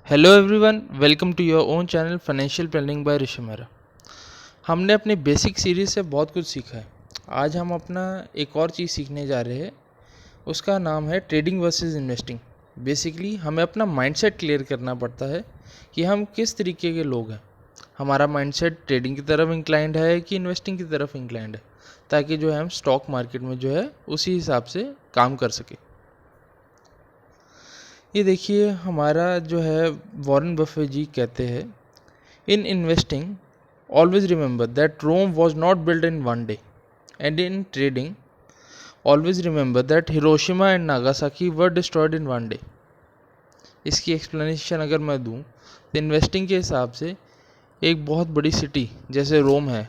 Hello everyone, welcome to your own channel financial planning by Rishi Mehra. हमने अपनी basic series से बहुत कुछ सीखा है। आज हम अपना एक और चीज़ सीखने जा रहे हैं। उसका नाम है ट्रेडिंग वर्सेस इन्वेस्टिंग। बेसिकली हमें अपना माइंडसेट क्लियर करना पड़ता है कि हम किस तरीके के लोग हैं। हमारा माइंडसेट ट्रेडिंग की तरफ इंक्लाइंड है कि इन्वेस्टिंग की तरफ इंक्लाइंड है, ताकि जो है हम स्टॉक मार्केट में जो है उसी हिसाब से काम कर सकें। ये देखिए, हमारा जो है वॉरेन बफे जी कहते हैं, in investing always remember that Rome was not built in one day, and in trading always remember that Hiroshima and Nagasaki were destroyed in one day. इसकी एक्सप्लेनेशन अगर मैं दूं तो इन्वेस्टिंग के हिसाब से एक बहुत बड़ी सिटी जैसे रोम है,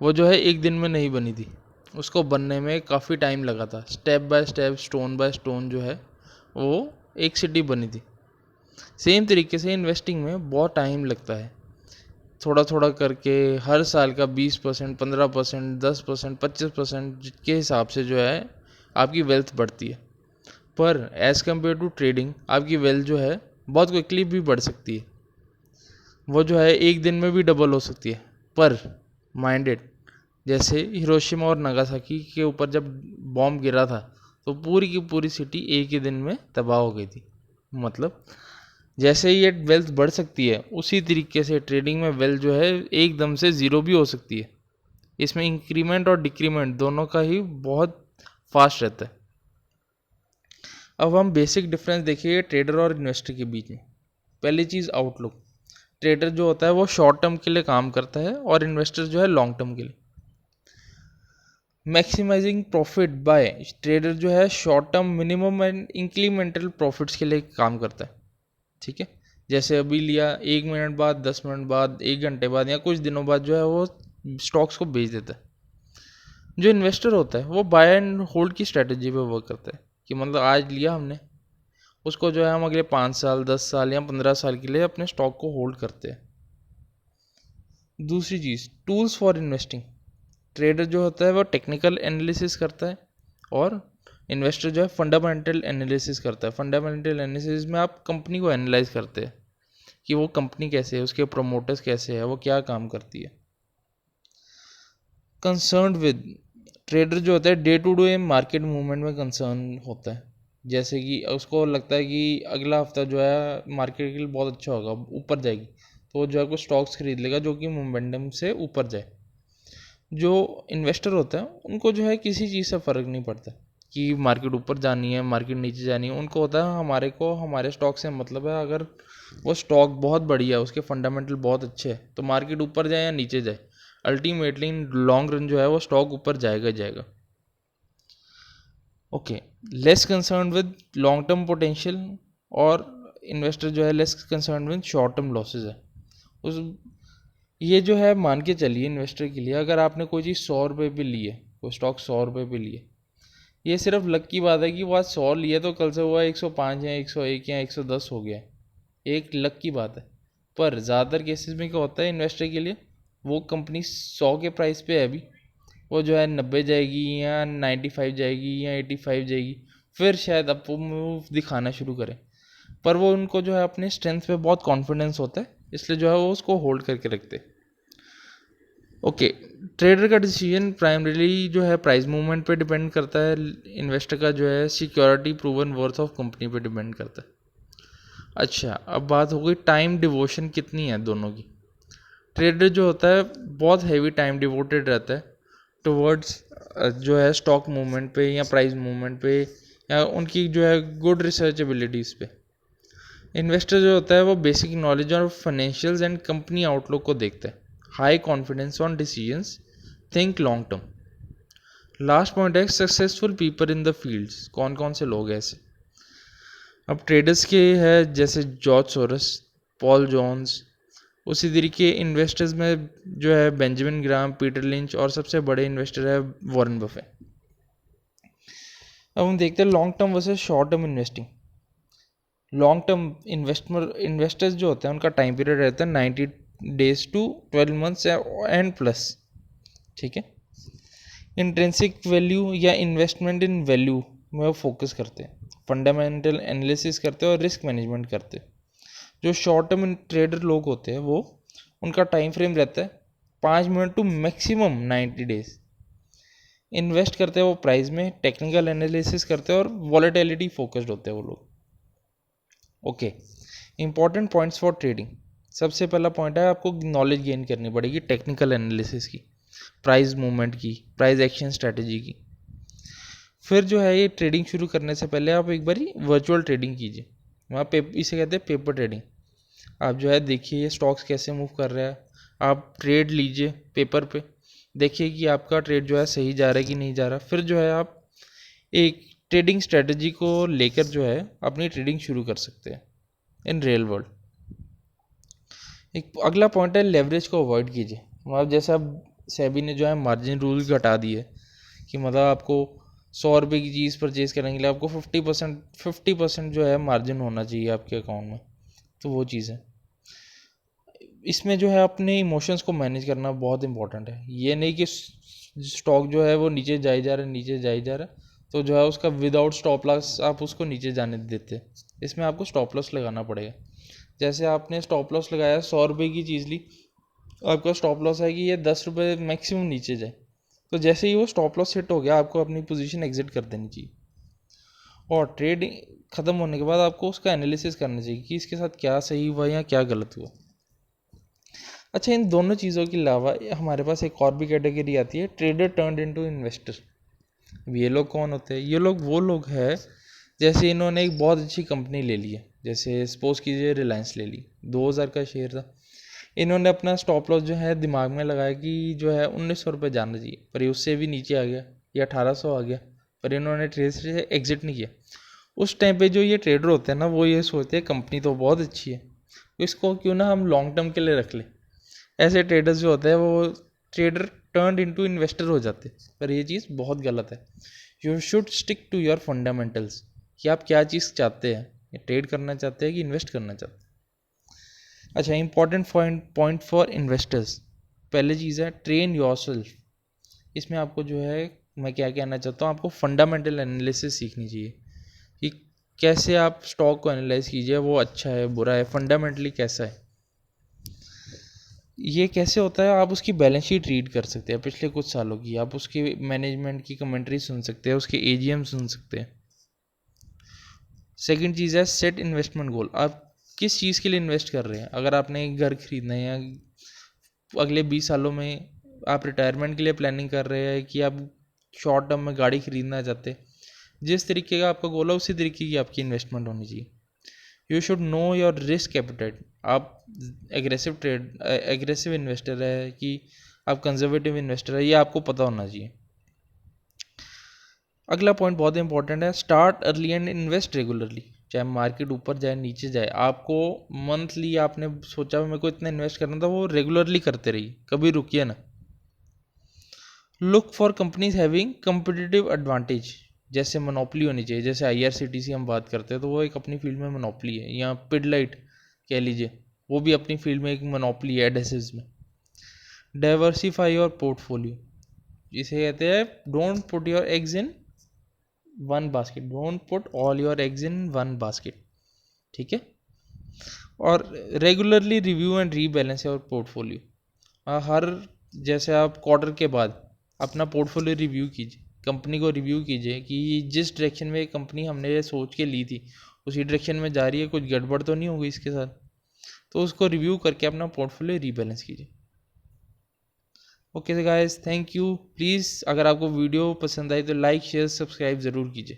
वो जो है एक दिन में नहीं बनी थी। उसको बनने में काफ़ी टाइम लगा था। Step by step, stone by stone जो है वो एक सिटी बनी थी। सेम तरीके से इन्वेस्टिंग में बहुत टाइम लगता है। थोड़ा थोड़ा करके हर साल का 20%, 15%, 10%, 25% के हिसाब से जो है आपकी वेल्थ बढ़ती है। पर एज़ कम्पेयर टू ट्रेडिंग आपकी वेल्थ जो है बहुत क्विकली भी बढ़ सकती है। वो जो है एक दिन में भी डबल हो सकती है। पर माइंडेड, जैसे हिरोशिमा और नागासाकी के ऊपर जब बॉम्ब गिरा था तो पूरी की पूरी सिटी एक ही दिन में तबाह हो गई थी। मतलब जैसे ही ये वेल्थ बढ़ सकती है, उसी तरीके से ट्रेडिंग में वेल्थ जो है एकदम से ज़ीरो भी हो सकती है। इसमें इंक्रीमेंट और डिक्रीमेंट दोनों का ही बहुत फास्ट रहता है। अब हम बेसिक डिफरेंस देखिए ट्रेडर और इन्वेस्टर के बीच में। पहली चीज़, आउटलुक। ट्रेडर जो होता है वो शॉर्ट टर्म के लिए काम करता है और इन्वेस्टर जो है लॉन्ग टर्म के लिए। मैक्सिमाइजिंग प्रॉफिट बाय ट्रेडर जो है short term minimum and incremental profits के लिए काम करता है। ठीक है, जैसे अभी लिया, 1 मिनट बाद, 10 मिनट बाद, 1 घंटे बाद या कुछ दिनों बाद जो है वो स्टॉक्स को बेच देता है। जो इन्वेस्टर होता है वो बाय एंड होल्ड की स्ट्रेटजी पे वर्क करता है कि मतलब आज लिया हमने, उसको जो है हम अगले 5 साल, 10 साल या 15 साल के लिए अपने स्टॉक को होल्ड करते हैं। दूसरी चीज़, टूल्स फॉर इन्वेस्टिंग। ट्रेडर जो होता है वो टेक्निकल एनालिसिस करता है और इन्वेस्टर जो है फंडामेंटल एनालिसिस करता है। फंडामेंटल एनालिसिस में आप कंपनी को एनालाइज करते हैं कि वो कंपनी कैसे है, उसके प्रोमोटर्स कैसे है, वो क्या काम करती है। कंसर्न विद ट्रेडर जो होता है day to day market movement में कंसर्न होता है। जैसे कि उसको लगता है कि अगला हफ्ता जो है मार्केट के लिए बहुत अच्छा होगा, ऊपर जाएगी, तो वो जो है कुछ स्टॉक्स खरीद लेगा जो कि मोमेंटम से ऊपर जाए। जो इन्वेस्टर होता है उनको जो है किसी चीज़ से फ़र्क नहीं पड़ता कि मार्केट ऊपर जानी है, मार्केट नीचे जानी है। उनको होता है हमारे को हमारे स्टॉक से मतलब है, अगर वो स्टॉक बहुत बढ़िया है, उसके फंडामेंटल बहुत अच्छे हैं, तो मार्केट ऊपर जाए या नीचे जाए, अल्टीमेटली इन लॉन्ग रन जो है वो स्टॉक ऊपर जाएगा ही जाएगा। Okay, less concern with long term potential, और इन्वेस्टर जो है less concern with short term losses है। उस ये जो है मान के चलिए इन्वेस्टर के लिए, अगर आपने कोई चीज़ 100 रुपये पे ली है, कोई स्टॉक 100 रुपये पे लिए, ये सिर्फ लक की बात है कि वो आज 100 लिए तो कल से हुआ 105 या 101 या 110 हो गया। एक लक की बात है। पर ज़्यादातर केसेस में क्या होता है इन्वेस्टर के लिए, वो कंपनी 100 के प्राइस पे है अभी, वो जो है 90 जाएगी या 95 जाएगी या 85 जाएगी, फिर शायद अब वो मूव दिखाना शुरू करे। पर वो उनको जो है अपने स्ट्रेंथ पे बहुत कॉन्फिडेंस होता है, इसलिए जो है वो उसको होल्ड करके रखते हैं। ओके, ट्रेडर का डिसीजन प्राइमरीली जो है प्राइस मूवमेंट पे डिपेंड करता है। इन्वेस्टर का जो है security proven worth of company पे डिपेंड करता है। अच्छा, अब बात हो गई टाइम डिवोशन कितनी है दोनों की। ट्रेडर जो होता है बहुत हैवी टाइम डिवोटेड रहता है टुवर्ड्स जो है स्टॉक मूवमेंट पे या प्राइस मूवमेंट पे या उनकी जो है गुड रिसर्च एबिलिटीज़ पे। इन्वेस्टर जो होता है वो बेसिक नॉलेज और फाइनेंशियल्स एंड कंपनी आउटलुक को देखता है। High confidence on decisions, think long term. Last point है successful people in the fields. कौन कौन से लोग हैं ऐसे। अब ट्रेडर्स के हैं जैसे जॉर्ज सोरस, पॉल जॉन्स। उसी तरीके इन्वेस्टर्स में जो है बेंजामिन ग्राम, पीटर लिंच, और सबसे बड़े इन्वेस्टर है वॉरेन बफे। अब हम देखते हैं long term versus short term investing. Long term investors जो होते हैं उनका टाइम पीरियड रहता है 90 days to 12 months and plus. ठीक है, इंट्रिंसिक वैल्यू या इन्वेस्टमेंट इन वैल्यू में वो फोकस करते हैं, फंडामेंटल एनालिसिस करते हैं और रिस्क मैनेजमेंट करते हैं। जो शॉर्ट टर्म ट्रेडर लोग होते हैं वो उनका टाइम फ्रेम रहता है 5 minute to maximum 90 days. Invest करते हैं वो प्राइस में, टेक्निकल एनालिसिस करते हैं और वॉलेटिलिटी फोकस्ड होते हैं वो लोग। Okay, important points for trading. सबसे पहला पॉइंट है आपको नॉलेज गेन करनी पड़ेगी टेक्निकल एनालिसिस की, प्राइस मूवमेंट की, प्राइस एक्शन स्ट्रैटेजी की। फिर जो है ये ट्रेडिंग शुरू करने से पहले आप एक बारी वर्चुअल ट्रेडिंग कीजिए, वहाँ इसे कहते हैं पेपर ट्रेडिंग। आप जो है देखिए ये स्टॉक्स कैसे मूव कर रहा है, आप ट्रेड लीजिए पेपर पे, देखिए कि आपका ट्रेड जो है सही जा रहा है कि नहीं जा रहा। फिर जो है आप एक ट्रेडिंग स्ट्रेटजी को लेकर जो है अपनी ट्रेडिंग शुरू कर सकते हैं इन रियल वर्ल्ड। एक अगला पॉइंट है लेवरेज को अवॉइड कीजिए। मतलब जैसे अब सेबी ने जो है मार्जिन रूल घटा दिए कि मतलब आपको 100 रुपये की चीज़ परचेज करने के लिए आपको 50% जो है मार्जिन होना चाहिए आपके अकाउंट में, तो वो चीज़ है। इसमें जो है अपने इमोशंस को मैनेज करना बहुत इंपॉर्टेंट है। ये नहीं कि स्टॉक जो है वो नीचे जाई जा रहा है, नीचे जाई जा रहा है, तो जो है उसका विदाउट स्टॉप लॉस आप उसको नीचे जाने देते। इसमें आपको स्टॉप लॉस लगाना पड़ेगा। जैसे आपने स्टॉप लॉस लगाया 100 रुपये की चीज़ ली, आपका स्टॉप लॉस है कि ये 10 रुपये मैक्सिमम नीचे जाए, तो जैसे ही वो स्टॉप लॉस हिट हो गया आपको अपनी पोजीशन एग्जिट कर देनी चाहिए। और ट्रेड ख़त्म होने के बाद आपको उसका एनालिसिस करना चाहिए कि इसके साथ क्या सही हुआ या क्या गलत हुआ। अच्छा, इन दोनों चीज़ों के अलावा हमारे पास एक और भी कैटेगरी आती है, ट्रेडर टर्न्ड इनटू इन्वेस्टर। ये लोग कौन होते हैं? ये लोग वो लोग हैं जैसे इन्होंने एक बहुत अच्छी कंपनी ले ली है, जैसे सपोज कीजिए रिलायंस ले ली, 2000 का शेयर था। इन्होंने अपना स्टॉप लॉस जो है दिमाग में लगाया कि जो है 1900 रुपये जाना चाहिए, पर ये उससे भी नीचे आ गया या 1800 आ गया, पर इन्होंने ट्रेड से एग्जिट नहीं किया। उस टाइम पे जो ये ट्रेडर होते हैं ना, वो ये सोचते हैं कंपनी तो बहुत अच्छी है, तो इसको क्यों ना हम लॉन्ग टर्म के लिए रख लें। ऐसे ट्रेडर्स जो होते हैं वो ट्रेडर टर्न्ड इनटू इन्वेस्टर हो जाते हैं, पर ये चीज़ बहुत गलत है। You should stick to your fundamentals कि आप क्या चीज़ चाहते हैं, ट्रेड करना चाहते हैं कि इन्वेस्ट करना चाहते हैं। अच्छा, इंपॉर्टेंट पॉइंट फॉर इन्वेस्टर्स। पहले चीज़ है ट्रेन योरसेल्फ। इसमें आपको जो है मैं क्या कहना चाहता हूँ, आपको फंडामेंटल एनालिसिस सीखनी चाहिए कि कैसे आप स्टॉक को एनालाइज कीजिए, वो अच्छा है बुरा है, फंडामेंटली कैसा है। ये कैसे होता है, आप उसकी बैलेंस शीट रीड कर सकते हैं पिछले कुछ सालों की, आप उसकी मैनेजमेंट की कमेंट्री सुन सकते हैं, उसके एजीएम सुन सकते हैं। सेकंड चीज़ है सेट इन्वेस्टमेंट गोल। आप किस चीज़ के लिए इन्वेस्ट कर रहे हैं? अगर आपने एक घर खरीदना है या अगले 20 सालों में आप रिटायरमेंट के लिए प्लानिंग कर रहे हैं कि आप शॉर्ट टर्म में गाड़ी खरीदना चाहते हैं, जिस तरीके का आपका गोल है उसी तरीके की आपकी इन्वेस्टमेंट होनी चाहिए। You should know your risk appetite. आप एग्रेसिव इन्वेस्टर है कि आप कंजर्वेटिव इन्वेस्टर है, ये आपको पता होना चाहिए। अगला पॉइंट बहुत इंपॉर्टेंट है, start early and invest regularly. चाहे मार्केट ऊपर जाए नीचे जाए, आपको मंथली आपने सोचा मेरे को इतना इन्वेस्ट करना था, वो रेगुलरली करते रहिए, कभी रुकिए ना। Look for companies having competitive advantage. जैसे मोनोपली होनी चाहिए, जैसे IRCTC हम बात करते हैं तो वो एक अपनी फील्ड में मोनोपली है, या पिडलाइट कह लीजिए, वो भी अपनी फील्ड में एक मोनोपली है एडहेसिव्स में। डाइवर्सिफाई योर पोर्टफोलियो, जिसे कहते हैं don't put your eggs in one basket, don't put all your eggs in one basket, ठीक है। और regularly review and rebalance your portfolio. हर जैसे आप क्वार्टर के बाद अपना पोर्टफोलियो रिव्यू कीजिए, कंपनी को रिव्यू कीजिए कि जिस डायरेक्शन में कंपनी हमने ये सोच के ली थी उसी डायरेक्शन में जा रही है, कुछ गड़बड़ तो नहीं होगी इसके साथ, तो उसको रिव्यू करके अपना पोर्टफोलियो रीबैलेंस कीजिए। Okay guys, thank you. Please अगर आपको वीडियो पसंद आई तो लाइक शेयर सब्सक्राइब ज़रूर कीजिए।